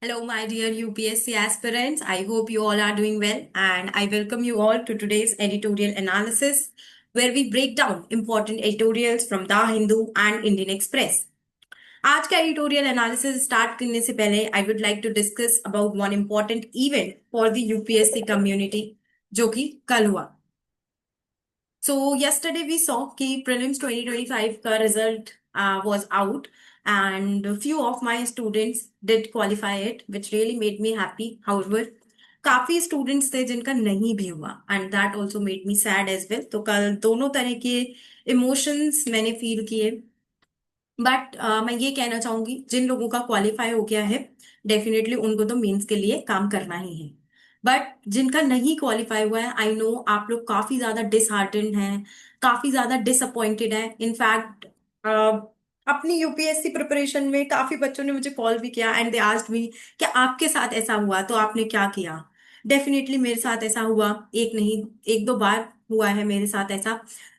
Hello, my dear UPSC aspirants. I hope you all are doing well, and I welcome you all to today's editorial analysis, where we break down important editorials from The Hindu and Indian Express. आज का editorial analysis start करने से पहले I would like to discuss about one important event for the UPSC community जो कि कल हुआ. So yesterday we saw कि prelims 2025 का result was out and few of my students did qualify it which really made me happy. However, काफी students थे जिनका नहीं भी हुआ and that also made me sad as well. तो कल दोनों तरह के इमोशंस मैंने फील किए. बट मैं ये कहना चाहूंगी जिन लोगों का क्वालिफाई हो गया है डेफिनेटली उनको तो मेंस के लिए काम करना ही है. बट जिनका नहीं क्वालिफाई हुआ है आई नो आप लोग काफी ज्यादा डिसहार्टेंड हैं, काफी ज्यादा डिसअपॉइंटेड है. इनफैक्ट अपनी यूपीएससी प्रिपरेशन में काफी बच्चों ने मुझे कॉल भी किया एंड दे आस्क्ड मी कि आपके साथ ऐसा हुआ तो आपने क्या किया. डेफिनेटली मेरे साथ ऐसा हुआ, एक नहीं एक दो बार हुआ है मेरे साथ ऐसा.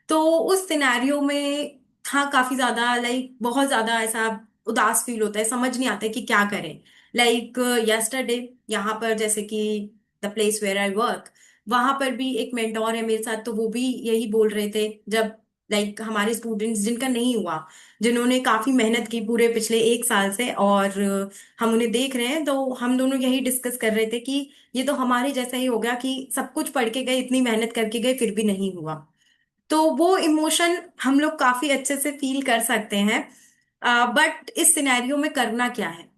तो उस सिनेरियो में हाँ काफी ज्यादा लाइक बहुत ज्यादा ऐसा उदास फील होता है, समझ नहीं आता है कि क्या करें. लाइक यस्टरडे यहाँ पर जैसे कि the place where I work, वहां पर भी एक मेंटोर है मेरे साथ, तो वो भी यही बोल रहे थे जब लाइक हमारे स्टूडेंट्स जिनका नहीं हुआ, जिन्होंने काफी मेहनत की पूरे पिछले एक साल से और हम उन्हें देख रहे हैं, तो हम दोनों यही डिस्कस कर रहे थे कि ये तो हमारे जैसा ही हो गया कि सब कुछ पढ़ के गए, इतनी मेहनत करके गए, फिर भी नहीं हुआ. तो वो इमोशन हम लोग काफी अच्छे से फील कर सकते हैं. बट इस सिनेरियो में करना क्या है,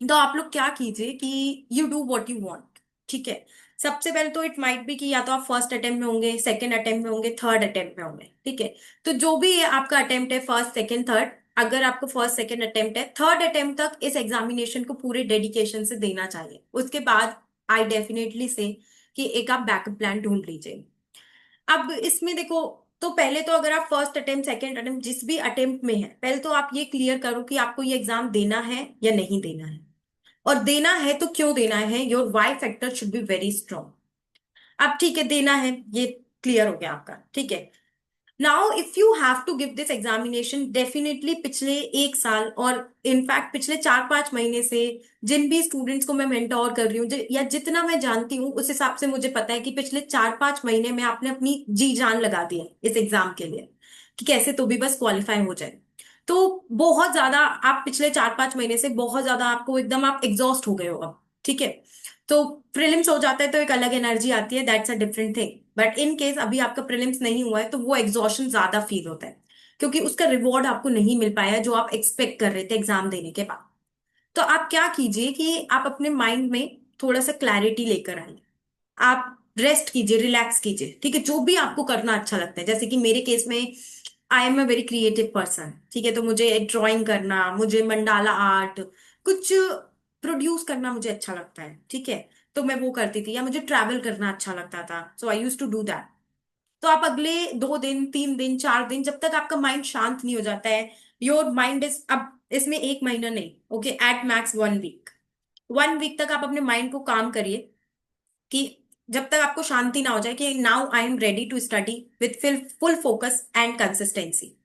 तो आप लोग क्या कीजिए कि you do what you want. ठीक है. सबसे पहले तो इट माइट बी कि या तो आप फर्स्ट अटेम्प्ट में होंगे, सेकंड अटेम्प्ट में होंगे, थर्ड अटेम्प्ट में होंगे. ठीक है. तो जो भी है आपका अटेम्प्ट है, फर्स्ट सेकंड थर्ड, अगर आपको फर्स्ट सेकंड अटेम्प्ट है, थर्ड अटेम्प्ट तक इस एग्जामिनेशन को पूरे डेडिकेशन से देना चाहिए. उसके बाद आई डेफिनेटली से कि एक आप बैकअप प्लान ढूंढ लीजिए. अब इसमें देखो, तो पहले तो अगर आप फर्स्ट अटेम्प्ट सेकंड अटेम्प्ट जिस भी अटेम्प्ट में है, पहले तो आप ये क्लियर करो कि आपको ये एग्जाम देना है या नहीं देना है, और देना है तो क्यों देना है. Your Y factor should be very strong. अब ठीक है, देना है ये क्लियर हो गया आपका. ठीक है. Now if you have to give this examination, definitely पिछले एक साल और इनफैक्ट पिछले 4-5 महीने से जिन भी स्टूडेंट्स को मैं मेंटोर कर रही हूँ या जितना मैं जानती हूँ उस हिसाब से मुझे पता है कि पिछले 4-5 महीने में आपने अपनी जी जान लगा दी है इस एग्जाम के लिए कि कैसे तो भी बस क्वालिफाई हो जाए. तो बहुत ज्यादा आप पिछले 4-5 महीने से बहुत ज्यादा आपको एकदम आप एग्जॉस्ट हो गए हो अब. ठीक है. तो प्रीलिम्स हो जाता है तो एक अलग एनर्जी आती है, that's a different thing. But in case अभी आपका प्रीलिम्स नहीं हुआ है तो वो एग्जॉशन ज्यादा फील होता है क्योंकि उसका रिवॉर्ड आपको नहीं मिल पाया जो आप एक्सपेक्ट कर रहे थे एग्जाम देने के बाद. तो आप क्या कीजिए कि आप अपने माइंड में थोड़ा सा क्लैरिटी लेकर आइए. आप रेस्ट कीजिए, रिलैक्स कीजिए. ठीक है. जो भी आपको करना अच्छा लगता है, जैसे कि मेरे केस में I am a very creative person. ठीक है. तो मुझे ड्राइंग करना, मुझे मंडाला आर्ट कुछ प्रोड्यूस करना मुझे अच्छा लगता है. ठीक है. तो मैं वो करती थी, या मुझे ट्रैवल करना अच्छा लगता था, सो आई यूज टू डू दैट. तो आप अगले 2 दिन 3 दिन 4 दिन जब तक आपका माइंड शांत नहीं हो जाता है, योर माइंड इज, अब इसमें एक महीना नहीं, okay, at max 1 week, 1 week तक आप अपने माइंड को काम करिए कि जब तक आपको शांति ना हो जाए कि now I am ready to study with full focus and consistency.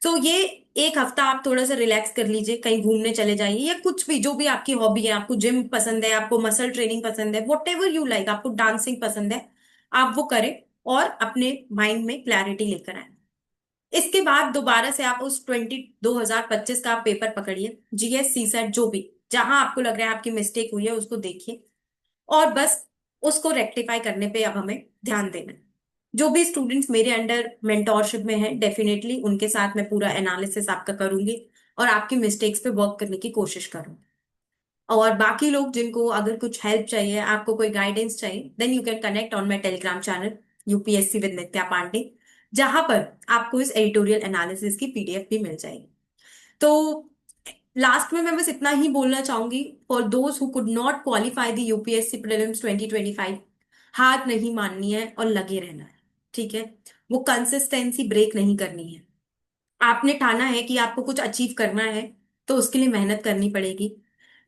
तो ये एक हफ्ता आप थोड़ा सा रिलैक्स कर लीजिए, कहीं घूमने चले जाइए या कुछ भी जो भी आपकी हॉबी है, आपको जिम पसंद है, आपको मसल ट्रेनिंग पसंद है, वट एवर यू लाइक, आपको डांसिंग पसंद है, आप वो करें और अपने माइंड में क्लैरिटी लेकर आए. इसके बाद दोबारा से आप उस 2025 का आप पेपर पकड़िए, जीएस सीसेट जो भी, जहां आपको लग रहा है आपकी मिस्टेक हुई है उसको देखिए और बस उसको रेक्टिफाई करने पे अब हमें ध्यान देना है. जो भी स्टूडेंट्स मेरे अंडर मेंटोरशिप में हैं, डेफिनेटली उनके साथ मैं पूरा एनालिसिस आपका करूंगी और आपकी मिस्टेक्स पे वर्क करने की कोशिश करूंगी. और बाकी लोग जिनको अगर कुछ हेल्प चाहिए, आपको कोई गाइडेंस चाहिए, then you can connect on my Telegram channel UPSC with Nitya Pandey, जहां पर आपको इस एडिटोरियल एनालिसिस की पीडीएफ भी मिल जाएगी. तो लास्ट में मैं बस इतना ही बोलना चाहूंगी, for those who could not qualify the UPSC prelims 2025, हार नहीं माननी है और लगे रहना है. ठीक है. वो कंसिस्टेंसी ब्रेक नहीं करनी है. आपने ठाना है कि आपको कुछ अचीव करना है तो उसके लिए मेहनत करनी पड़ेगी.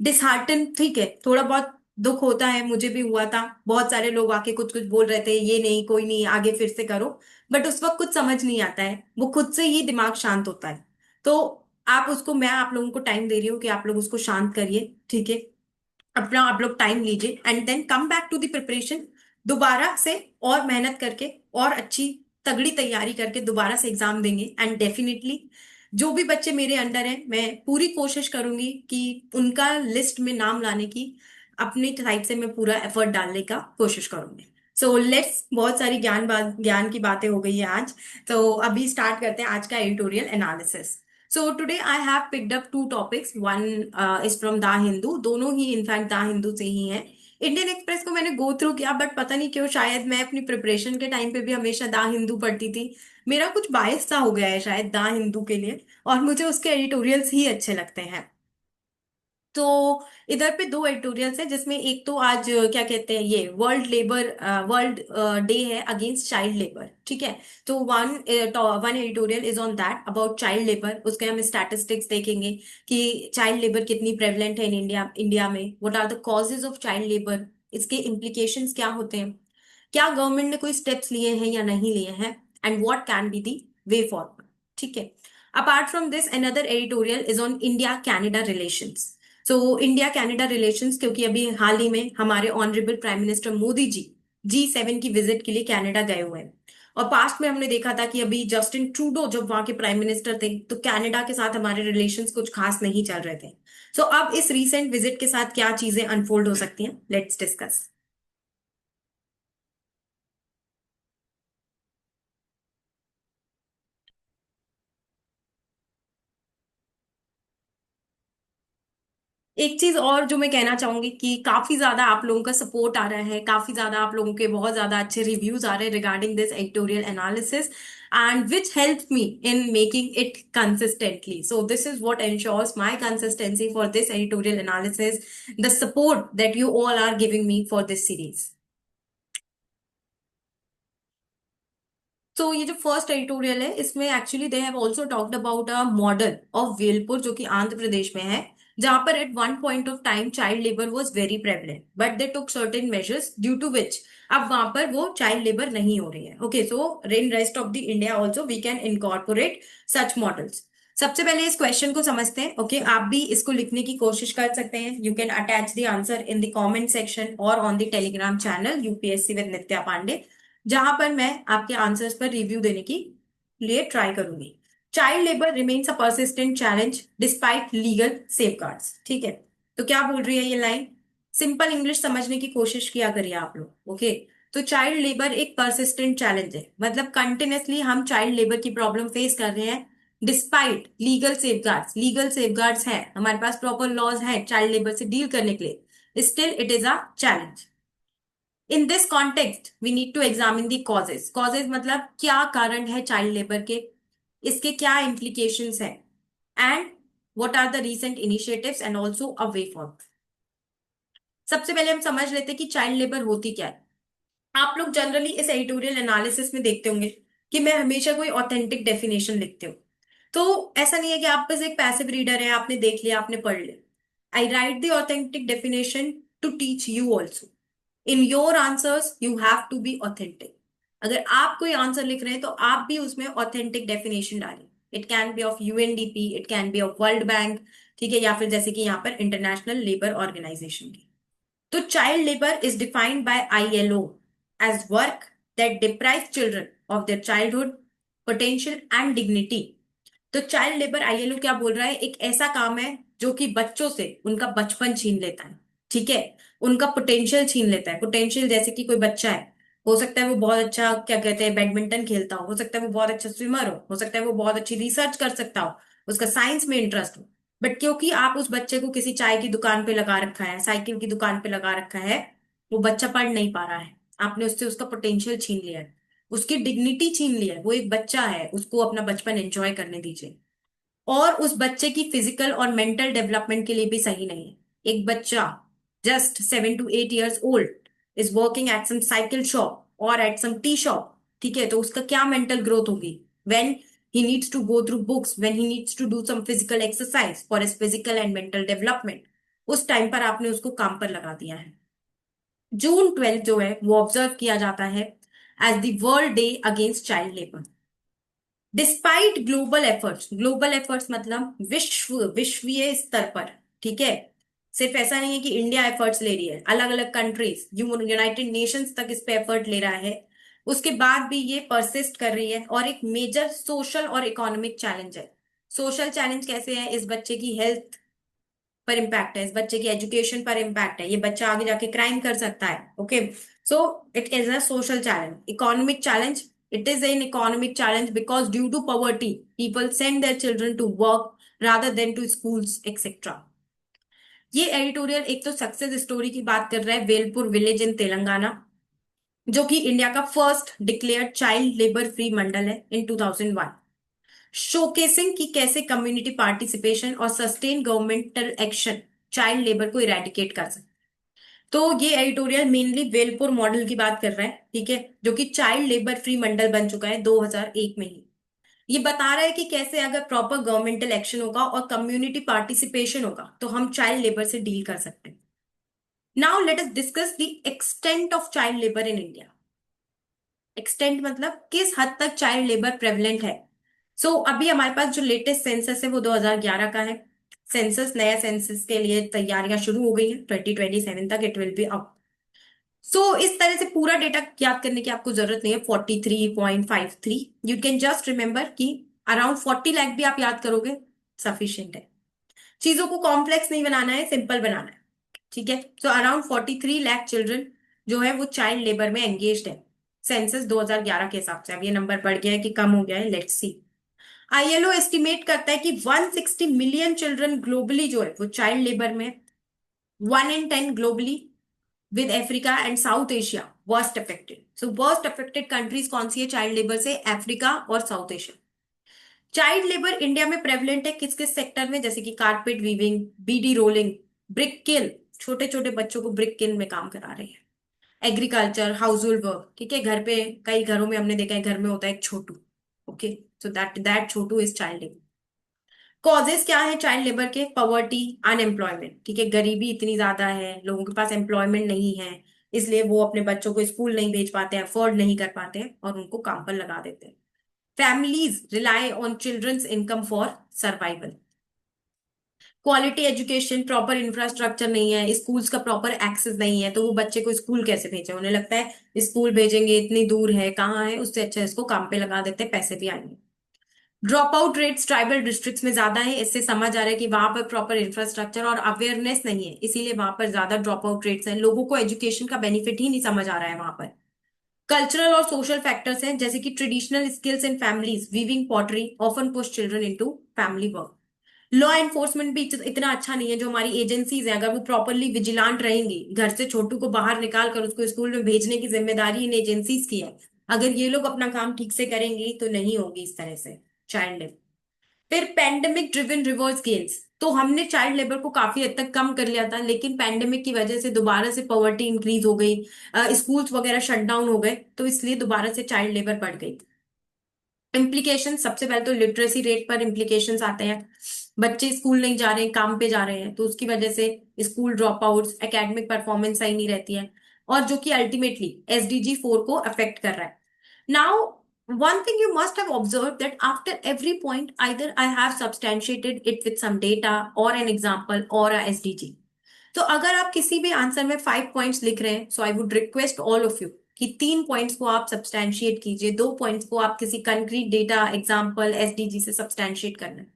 डिसहार्टन ठीक है, थोड़ा बहुत दुख होता है, मुझे भी हुआ था, बहुत सारे लोग आके कुछ कुछ बोल रहे थे ये नहीं कोई नहीं आगे फिर से करो, बट उस वक्त कुछ समझ नहीं आता है, वो खुद से ही दिमाग शांत होता है. तो आप उसको, मैं आप लोगों को टाइम दे रही हूँ कि आप लोग उसको शांत करिए. ठीक है. अपना आप लोग टाइम लीजिए and then come back to the preparation. दोबारा से और मेहनत करके और अच्छी तगड़ी तैयारी करके दोबारा से एग्जाम देंगे एंड डेफिनेटली जो भी बच्चे मेरे अंडर हैं मैं पूरी कोशिश करूंगी कि उनका लिस्ट में नाम लाने की अपनी साइड से मैं पूरा एफर्ट डालने का कोशिश करूंगी। सो लेट्स, बहुत सारी ज्ञान की बातें हो गई है आज। तो अभी स्टार्ट करते हैं आज का editorial analysis. So today I have picked up two topics. One is from the Hindu, दोनों ही इनफैक्ट द हिंदू से ही हैं। इंडियन एक्सप्रेस को मैंने गो थ्रू किया बट पता नहीं क्यों शायद मैं अपनी प्रिपरेशन के टाइम पे भी हमेशा द हिंदू पढ़ती थी। मेरा कुछ बायस सा हो गया है शायद द हिंदू के लिए, और मुझे उसके एडिटोरियल्स ही अच्छे लगते हैं। तो इधर पे दो एडिटोरियल्स हैं जिसमें एक तो आज क्या कहते हैं, ये वर्ल्ड डे है अगेंस्ट चाइल्ड लेबर, ठीक है। तो one editorial is on that about child labour. उसके हम स्टैटिस्टिक्स देखेंगे कि चाइल्ड लेबर कितनी प्रेवलेंट है इन इंडिया इंडिया में, what are the causes of child labour, इसके इम्प्लीकेशंस क्या होते हैं, क्या गवर्नमेंट ने कोई स्टेप्स लिए हैं या नहीं लिए हैं, and what can be the way forward, ठीक है। Apart from this another editorial is on India Canada relations. So India Canada relations, क्योंकि अभी हाल ही में हमारे honourable prime minister Modi ji G7 की विजिट के लिए कनाडा गए हुए हैं। और पास्ट में हमने देखा था कि अभी जस्टिन ट्रूडो जब वहां के प्राइम मिनिस्टर थे तो कनाडा के साथ हमारे रिलेशंस कुछ खास नहीं चल रहे थे। सो अब इस रीसेंट विजिट के साथ क्या चीजें अनफोल्ड हो सकती हैं, लेट्स डिस्कस। एक चीज और जो मैं कहना चाहूंगी कि काफी ज्यादा आप लोगों का सपोर्ट आ रहा है, काफी ज्यादा आप लोगों के बहुत ज्यादा अच्छे रिव्यूज आ रहे हैं regarding this editorial analysis, and which help me in making it consistently. So this is what ensures my consistency for this editorial analysis, the support that you all are giving me for this series. तो ये जो first editorial है इसमें actually they have also talked about a model of Velpur जो कि आंध्र प्रदेश में है, जहां पर at one point of time child labour was very prevalent but they took certain measures due to which अब वहां पर वो चाइल्ड लेबर नहीं हो रही है। Okay, so in rest of the India also we can incorporate such models. सबसे पहले इस क्वेश्चन को समझते हैं। ओके, आप भी इसको लिखने की कोशिश कर सकते हैं। You can attach the answer in the comment section और on the Telegram channel UPSC with Nitya Pandey, जहां पर मैं आपके आंसर्स पर रिव्यू देने की लिए ट्राई करूंगी। चाइल्ड लेबर रिमेन्स अ persistent challenge despite legal safeguards, ठीक है। तो क्या बोल रही है ये लाइन, सिंपल इंग्लिश समझने की कोशिश किया करिए आप लोग। ओके, तो चाइल्ड लेबर एक परसिस्टेंट चैलेंज है, मतलब कंटिन्यूसली हम चाइल्ड लेबर की प्रॉब्लम फेस कर रहे हैं despite legal safeguards. Legal safeguards है, हमारे पास प्रॉपर लॉज है चाइल्ड लेबर से डील करने के लिए, still it is a challenge. In this context we need to examine the causes. Causes मतलब क्या कारण है चाइल्ड लेबर के, इसके क्या इम्प्लीकेशंस है, and what are the recent initiatives and also a way forward. सबसे पहले हम समझ लेते हैं कि चाइल्ड लेबर होती क्या है। आप लोग जनरली इस एडिटोरियल एनालिसिस में देखते होंगे कि मैं हमेशा कोई ऑथेंटिक डेफिनेशन लिखती हूँ। तो ऐसा नहीं है कि आप बस एक पैसिव रीडर है, आपने देख लिया आपने पढ़ लिया। I write the authentic definition to teach you also. In your answers you have to be authentic. अगर आप कोई आंसर लिख रहे हैं तो आप भी उसमें ऑथेंटिक डेफिनेशन डालें। It can be of UNDP, it can be of world bank, ठीक है, या फिर जैसे कि यहाँ पर इंटरनेशनल लेबर ऑर्गेनाइजेशन की। तो child labour is defined by ILO as work that deprive children of their childhood potential and dignity. तो चाइल्ड लेबर आईएलओ क्या बोल रहा है, एक ऐसा काम है जो कि बच्चों से उनका बचपन छीन लेता है, ठीक है, उनका पोटेंशियल छीन लेता है। पोटेंशियल जैसे कि कोई बच्चा है, हो सकता है वो बहुत अच्छा क्या कहते हैं बैडमिंटन खेलता हो सकता है वो बहुत अच्छा स्विमर हो सकता है वो बहुत अच्छी रिसर्च कर सकता हो, उसका साइंस में इंटरेस्ट हो, बट क्योंकि आप उस बच्चे को किसी चाय की दुकान पे लगा रखा है, साइकिल की दुकान पे लगा रखा है, वो बच्चा पढ़ नहीं पा रहा है। आपने उससे उसका पोटेंशियल छीन लिया है, उसकी डिग्निटी छीन लिया है। वो एक बच्चा है, उसको अपना बचपन एंजॉय करने दीजिए। और उस बच्चे की फिजिकल और मेंटल डेवलपमेंट के लिए भी सही नहीं है। एक बच्चा just 7 to 8 years old is working at some cycle shop और एट सम टी शॉप, ठीक है, तो उसका क्या मेंटल ग्रोथ होगी when he needs to go through books, when he needs to do some physical exercise for his physical and mental development. उस time पर आपने उसको काम पर लगा दिया है। जून 12 जो है वो ऑब्जर्व किया जाता है as the world day against child labour. Despite global efforts, global efforts मतलब विश्वीय स्तर पर, ठीक है, सिर्फ ऐसा नहीं है कि इंडिया एफर्ट्स ले रही है, अलग अलग कंट्रीज, यूनाइटेड नेशंस तक इस पे एफर्ट ले रहा है, उसके बाद भी ये परसिस्ट कर रही है और एक मेजर सोशल और इकोनॉमिक चैलेंज है। सोशल चैलेंज कैसे है? इस बच्चे की हेल्थ पर इम्पैक्ट है, इस बच्चे की एजुकेशन पर इम्पैक्ट है, ये बच्चा आगे जाके क्राइम कर सकता है। Okay, so it is a social challenge. Economic challenge, it is an economic challenge because due to poverty people send their children to work rather than to schools etcetera. ये editorial एक तो success story की बात कर रहा है, Velpur village in Telangana, जो कि इंडिया का first declared child labour free mandal है इन 2001, शोकेसिंग की कैसे कम्युनिटी पार्टिसिपेशन और sustain governmental action child labour को इरेडिकेट कर सकते। तो ये एडिटोरियल मेनली वेलपुर मॉडल की बात कर रहा है, ठीक है, जो कि चाइल्ड लेबर फ्री मंडल बन चुका है 2001 में ही। ये बता रहा है कि कैसे अगर प्रॉपर गवर्नमेंटल एक्शन होगा और कम्युनिटी पार्टिसिपेशन होगा तो हम चाइल्ड लेबर से डील कर सकते हैं। Now let us discuss the extent of child labour in India. Extent मतलब किस हद तक चाइल्ड लेबर प्रेवलेंट है। अभी हमारे पास जो लेटेस्ट सेंसस है वो 2011 का है। सेंसस, नया सेंसस के लिए तैयारियां शुरू हो गई हैं, 2027 तक इट विल बी अप। इस तरह से पूरा डेटा याद करने की आपको जरूरत नहीं है, 43.53, यू कैन जस्ट रिमेंबर कि अराउंड 40 लाख भी आप याद करोगे सफिशियंट है। चीजों को कॉम्प्लेक्स नहीं बनाना है, सिंपल बनाना है, ठीक है। अराउंड 43 लाख चिल्ड्रन जो है वो चाइल्ड लेबर में एंगेज्ड है सेंसस 2011 के हिसाब से। अब ये नंबर बढ़ गया है कि कम हो गया है, लेट्स सी। आईएलओ एस्टिमेट करता है कि 160 मिलियन चिल्ड्रन ग्लोबली जो है वो चाइल्ड लेबर में, 1 in 10 globally, with Africa and South Asia worst affected. Worst affected countries कौन सी है चाइल्ड लेबर से? अफ्रीका और South Asia. Child labour India में प्रेवलेंट है किस किस सेक्टर में? जैसे कि carpet weaving, bidi rolling, brick kiln, छोटे छोटे बच्चों को ब्रिक किल में काम करा रहे हैं, एग्रीकल्चर, हाउस होल्ड वर्क, ठीक है, घर पे कई घरों में हमने देखा है घर में होता है एक Chhotu. Okay, that Chhotu is child labour. Causes क्या है चाइल्ड लेबर के? पॉवर्टी, अनएम्प्लॉयमेंट, ठीक है, गरीबी इतनी ज्यादा है, लोगों के पास एम्प्लॉयमेंट नहीं है, इसलिए वो अपने बच्चों को स्कूल नहीं भेज पाते, अफोर्ड नहीं कर पाते और उनको काम पर लगा देते हैं। Families rely on children's income for survival. Quality education, proper infrastructure नहीं है, स्कूल्स का प्रॉपर एक्सेस नहीं है, तो वो बच्चे को स्कूल कैसे भेजे? उन्हें लगता है स्कूल भेजेंगे इतनी दूर है, कहाँ है, उससे अच्छा इसको काम पे लगा देते हैं, पैसे भी आएंगे। Drop out rates tribal districts में ज्यादा है, इससे समझ आ रहा है कि वहां पर प्रॉपर इंफ्रास्ट्रक्चर और अवेयरनेस नहीं है, इसीलिए वहां पर ज्यादा ड्रॉप आउट रेट्स हैं, लोगों को एजुकेशन का बेनिफिट ही नहीं समझ आ रहा है वहां पर। कल्चरल और सोशल फैक्टर्स हैं, जैसे कि traditional skills in families, weaving pottery often push children into family work. Law enforcement भी इतना अच्छा नहीं है, जो हमारी एजेंसीज है अगर वो प्रॉपरली विजिलांट रहेंगी, घर से छोटू को बाहर निकाल कर उसको स्कूल में भेजने की जिम्मेदारी इन एजेंसीज की है, अगर ये लोग अपना काम ठीक से करेंगी तो नहीं होगी इस तरह से चाइल्ड लेबर। फिर पैंडेमिक ड्रिवन रिवर्स गेन्स, तो हमने चाइल्ड लेबर को काफी हद तक कम कर लिया था, लेकिन पैंडेमिक की वजह से दोबारा से पॉवर्टी इंक्रीज हो गई, स्कूल्स वगैरह शट डाउन हो गए, तो इसलिए दोबारा से चाइल्ड लेबर बढ़ गई। इम्प्लीकेशन, सबसे पहले तो लिटरेसी रेट पर इम्प्लीकेशंस आते हैं, बच्चे स्कूल नहीं जा रहे हैं, काम पे जा रहे हैं, तो उसकी वजह से school drop outs, academic performance सही नहीं रहती है, और जो कि अल्टीमेटली SDG 4 को अफेक्ट कर रहा है। Now one thing you must have observed that after every point either I have substantiated it with some data or an example or a SDG। तो अगर आप किसी भी आंसर में 5 पॉइंट्स लिख रहे हैं, so I would request all of you कि 3 पॉइंट्स को आप सब्सटैंशिएट कीजिए, 2 पॉइंट्स को आप किसी कंक्रीट डेटा, एग्जाम्पल, SDG से सब्सटैंशिएट करना है।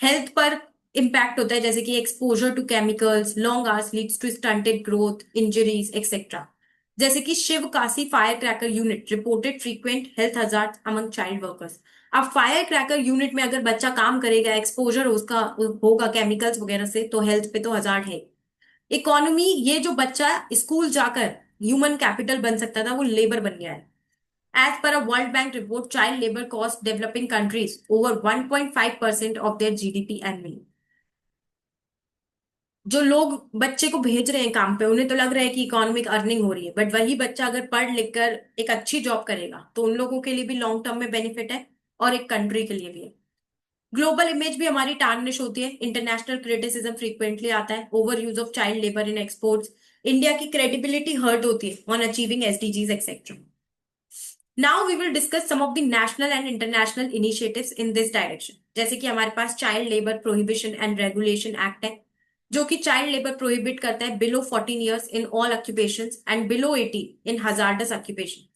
हेल्थ पर इम्पैक्ट होता है, जैसे कि exposure to chemicals, long hours leads to stunted growth, injuries etcetera. जैसे कि Sivakasi fire cracker unit reported frequent health hazard among child workers. अब फायर क्रैकर यूनिट में अगर बच्चा काम करेगा, एक्सपोजर उसका होगा केमिकल्स वगैरह से, तो हेल्थ पे तो हजार्ड है। इकोनॉमी, ये जो बच्चा स्कूल जाकर ह्यूमन कैपिटल बन सकता था वो लेबर बन गया है। As per a world bank report, child labour cost developing countries over 1.5% of their GDP annually. जो लोग बच्चे को भेज रहे हैं काम पे, उन्हें तो लग रहा है कि इकोनॉमिक अर्निंग हो रही है, बट वही बच्चा अगर पढ़ लिख कर एक अच्छी जॉब करेगा तो उन लोगों के लिए भी लॉन्ग टर्म में बेनिफिट है और एक कंट्री के लिए भी है। ग्लोबल इमेज भी हमारी टार्निश होती है, इंटरनेशनल क्रिटिसिज्म फ्रीक्वेंटली आता है, over use of child labour in exports, India की क्रेडिबिलिटी हर्ट होती है on achieving SDGs etcetera. Now we will discuss some of the national and international initiatives in this direction. जैसे कि हमारे पास child labour prohibition and regulation act है, जो कि चाइल्ड लेबर प्रोहिबिट करता है below 14 years in all occupations and below 18 in hazardous occupation.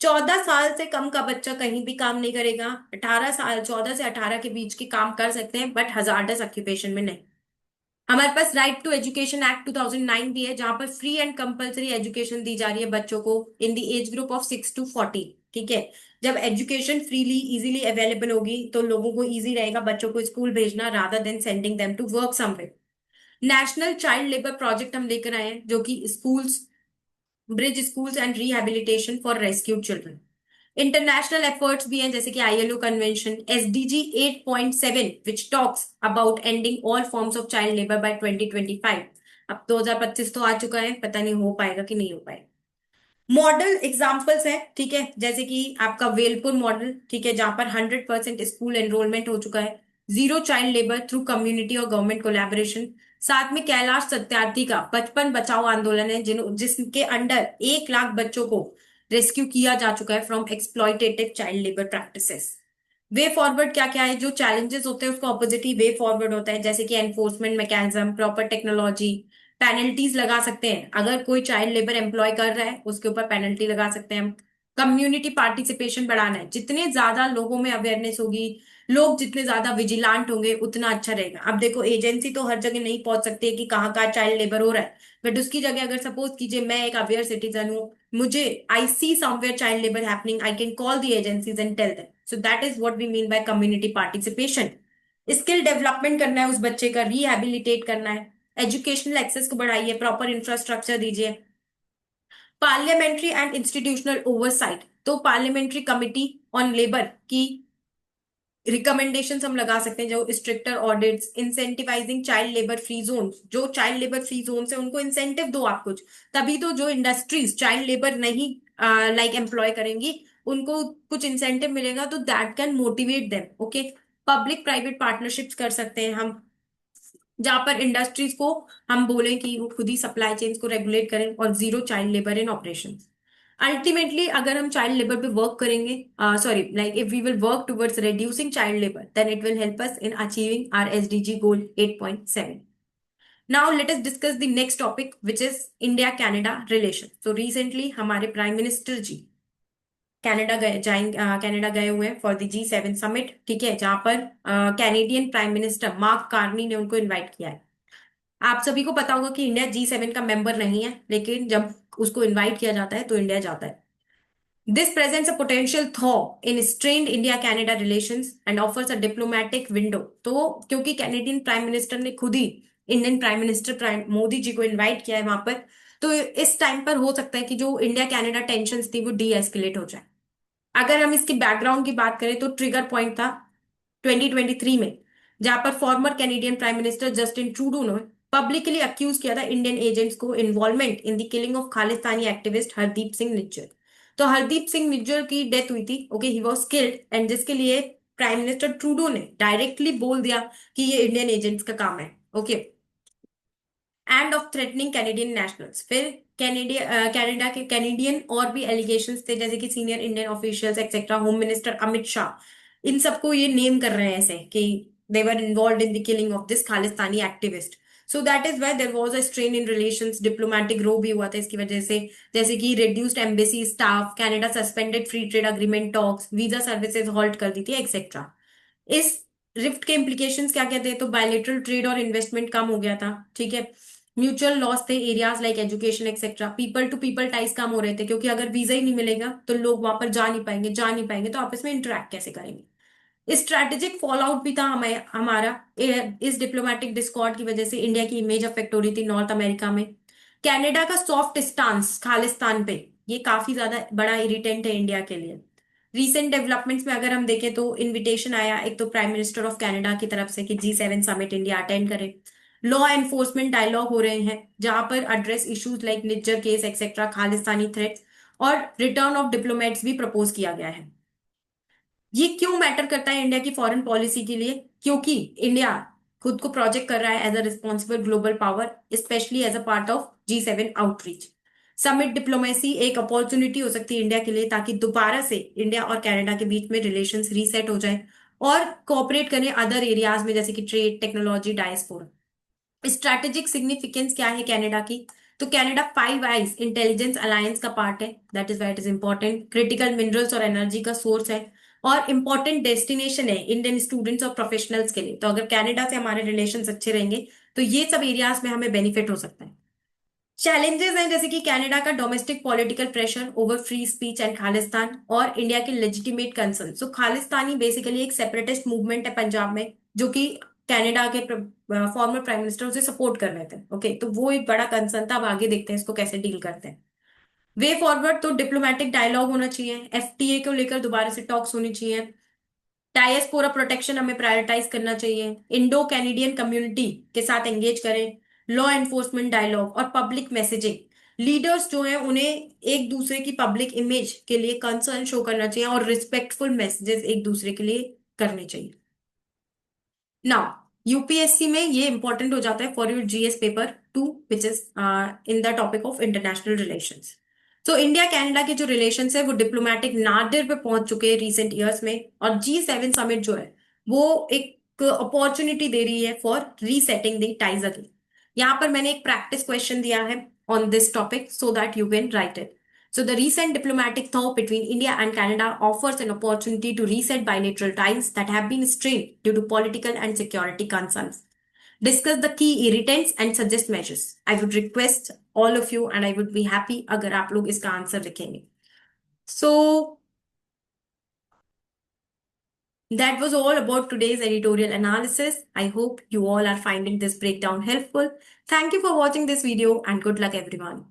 14 साल से कम का बच्चा कहीं भी काम नहीं करेगा। 18 साल, 14 से 18 के बीच के काम कर सकते हैं, बट हजार्डस ऑक्यूपेशन में नहीं। हमारे पास राइट टू एजुकेशन एक्ट 2009 भी है, जहां पर फ्री एंड कंपलसरी एजुकेशन दी जा रही है बच्चों को in the age group of 6 to 14। ठीक है। जब एजुकेशन फ्रीली इजीली अवेलेबल होगी तो लोगों को इजी रहेगा बच्चों को स्कूल भेजना, rather than sending them to work somewhere. National child labour project हम लेकर आए हैं, जो कि schools, bridge schools and rehabilitation for rescued children. International efforts भी हैं, जैसे कि ILO convention SDG 8.7 which talks about ending all forms of child labour by 2025। अब 2025 तो आ चुका है, पता नहीं हो पाएगा कि नहीं हो पाएगा। मॉडल एग्जाम्पल्स है, ठीक है, जैसे कि आपका वेलपुर मॉडल, ठीक है, जहां पर 100% स्कूल एनरोलमेंट हो चुका है, zero child labour through community और गवर्नमेंट कोलैबोरेशन। साथ में कैलाश सत्यार्थी का बचपन बचाओ आंदोलन है, जिसके अंडर 1 लाख बच्चों को रेस्क्यू किया जा चुका है from exploitative child labour practices. Way forward क्या क्या है, जो चैलेंजेस होते हैं उसको ऑपोजिट ही वे फॉरवर्ड होता है, जैसे कि enforcement mechanism, proper technology, penalties लगा सकते हैं। अगर कोई चाइल्ड लेबर एम्प्लॉय कर रहा है उसके ऊपर पेनल्टी लगा सकते हैं हम। कम्युनिटी पार्टिसिपेशन बढ़ाना है, जितने ज्यादा लोगों में अवेयरनेस होगी, लोग जितने ज्यादा विजिलांट होंगे उतना अच्छा रहेगा। अब देखो, एजेंसी तो हर जगह नहीं पहुंच सकती है कि कहाँ कहाँ चाइल्ड लेबर हो रहा है, बट उसकी जगह अगर सपोज कीजिए मैं एक अवेयर सिटीजन हूँ, मुझे I see somewhere child labour happening, I can call the agencies and tell them. So that is what we mean by community participation. Skill development करना है उस बच्चे का, रिहैबिलिटेट करना है, एजुकेशनल एक्सेस को बढ़ाइए, प्रॉपर इंफ्रास्ट्रक्चर दीजिए। पार्लियामेंट्री एंड इंस्टीट्यूशनल ओवरसाइट, तो पार्लियामेंट्री कमिटी ऑन लेबर की रिकमेंडेशंस हम लगा सकते हैं, जो stricter audits, incentivising child labour free zone, जो चाइल्ड लेबर फ्री जोन है उनको इंसेंटिव दो आप कुछ, तभी तो जो इंडस्ट्रीज चाइल्ड लेबर नहीं लाइक एम्प्लॉय करेंगी उनको कुछ इंसेंटिव मिलेगा, तो that can motivate them. Okay. Public private partnerships कर सकते हैं हम, जहां पर इंडस्ट्रीज को हम बोलें कि वो खुद ही सप्लाई चेन्स को रेगुलेट करें, और zero child labour in operation. Ultimately अगर हम चाइल्ड लेबर पे वर्क करेंगे, sorry, like if we will work towards reducing child labor, then it will help us in achieving our SDG goal 8.7. Now let us discuss the next topic, which is India Canada relation. So recently हमारे prime minister जी Canada गए हुए हैं for the G7 summit, ठीक है, जहां पर Canadian prime minister mark Carney ने उनको इनवाइट किया है। आप सभी को पता होगा कि इंडिया G7 का मेंबर नहीं है, लेकिन जब उसको इनवाइट किया जाता है तो इंडिया जाता है। This presents a potential thaw in strained India-Canada relations and offers a diplomatic window। तो क्योंकि कैनेडियन प्राइम मिनिस्टर ने खुद ही Indian prime minister prime Modi ji को इनवाइट किया है वहां पर, तो इस टाइम पर हो सकता है कि जो इंडिया कनाडा टेंशन्स थी वो डी एस्केलेट हो जाए। अगर हम इसकी बैकग्राउंड की बात करें तो ट्रिगर पॉइंट था 2023 में, जहां पर farmer Canadian prime minister Justin Trudeau ने पब्लिकली अक्यूज किया था इंडियन एजेंट्स को involvement in the killing of Khalistani activist Hardeep Singh Nijjar. तो हरदीप सिंह निज्जर की डेथ हुई थी, okay, he was killed, and जिसके लिए प्राइम मिनिस्टर ट्रूडो ने डायरेक्टली बोल दिया कि ये इंडियन एजेंट्स का काम है। Okay. End of threatening Canadian nationals, फिर कनाडा के कैनेडियन और भी एलिगेशंस थे, जैसे कि senior Indian officials etcetera, home minister Amit Shah, इन सबको ये नेम कर रहे हैं ऐसे कि they were involved in the killing of this Khalistani activist. So that is why there was a strain in relations, diplomatic row भी हुआ था इसकी वजह से, जैसे कि reduced embassy staff, Canada suspended free trade agreement talks, visa services halt कर दी थी एक्सेट्रा। इस रिफ्ट के इम्प्लीकेशंस क्या कहते हैं, तो बायलेटरल ट्रेड और इन्वेस्टमेंट कम हो गया था, ठीक है, म्यूचुअल लॉस थे areas like education etcetera, people to people ties कम हो रहे थे, क्योंकि अगर वीजा ही नहीं मिलेगा तो लोग वहां पर जा नहीं पाएंगे तो आपस में इंटरेक्ट कैसे करेंगे। स्ट्रैटेजिक फॉल आउट भी था हमारा इस डिप्लोमेटिक डिस्कॉर्ड की वजह से, इंडिया की इमेज अफेक्ट हो रही थी नॉर्थ अमेरिका में। कनाडा का सॉफ्ट स्टांस खालिस्तान पे, ये काफी ज्यादा बड़ा इरिटेंट है इंडिया के लिए। रीसेंट डेवलपमेंट्स में अगर हम देखें तो इनविटेशन आया एक तो प्राइम मिनिस्टर ऑफ कनाडा की तरफ से कि G7 समिट इंडिया अटेंड करे। लॉ एनफोर्समेंट डायलॉग हो रहे हैं, जहां पर address issues like Nijjar case etcetera, Khalistani threats, और रिटर्न ऑफ डिप्लोमेट्स भी प्रपोज किया गया है। ये क्यों मैटर करता है इंडिया की फॉरेन पॉलिसी के लिए, क्योंकि इंडिया खुद को प्रोजेक्ट कर रहा है as a responsible global power, specially as a part of G7 outreach. Summit diplomacy एक अपॉर्चुनिटी हो सकती है इंडिया के लिए, ताकि दोबारा से इंडिया और कनाडा के बीच में रिलेशंस रीसेट हो जाए और कोऑपरेट करें अदर एरियाज में, जैसे कि trade, technology, diaspora. Strategic significance क्या है कनाडा की? तो Canada five eyes intelligence alliance का पार्ट है, that is why it is important. Critical minerals और एनर्जी का सोर्स है, और इंपॉर्टेंट डेस्टिनेशन है इंडियन स्टूडेंट्स और प्रोफेशनल्स के लिए। तो अगर कनाडा से हमारे रिलेशंस अच्छे रहेंगे तो ये सब एरियाज में हमें बेनिफिट हो सकता है। चैलेंजेस हैं जैसे कि कनाडा का domestic political pressure over free speech and Khalistan, और इंडिया के लेजिटिमेट कंसर्न। सो खालिस्तानी बेसिकली एक सेपरेटिस्ट मूवमेंट है पंजाब में, जो कि कनाडा के फॉर्मर प्राइम मिनिस्टर उसे सपोर्ट कर रहे थे। ओके, तो वो एक बड़ा कंसर्न था। अब आगे देखते हैं इसको कैसे डील करते हैं। वे फॉरवर्ड तो डिप्लोमेटिक डायलॉग होना चाहिए, एफटीए को लेकर दोबारा से टॉक्स होनी चाहिए, डायस्पोरा प्रोटेक्शन हमें प्रायोरिटाइज करना चाहिए, इंडो कैनेडियन कम्युनिटी के साथ एंगेज करें, लॉ एनफोर्समेंट डायलॉग और पब्लिक मैसेजिंग। लीडर्स जो हैं उन्हें एक दूसरे की पब्लिक इमेज के लिए कंसर्न शो करना चाहिए और रिस्पेक्टफुल मैसेजेस एक दूसरे के लिए करने चाहिए। नाउ यूपीएससी में ये इंपॉर्टेंट हो जाता है for your GS paper 2, which is in the topic of international relations. तो इंडिया कनाडा के जो रिलेशंस है वो डिप्लोमेटिक नादिर पे पहुंच चुके हैं रिसेंट ईयर्स में, और G7 समिट जो है वो एक अपॉर्चुनिटी दे रही है for resetting the ties again. यहाँ पर मैंने एक प्रैक्टिस क्वेश्चन दिया है on this topic so that you can write it. So the recent diplomatic thaw between India and Canada offers an opportunity to reset bilateral ties that have been strained due to political and security concerns. Discuss the key irritants and suggest measures. I would request all of you and I would be happy अगर आप लोग इसका answer लिखेंगे. So that was all about today's editorial analysis. I hope you all are finding this breakdown helpful. Thank you for watching this video and good luck everyone.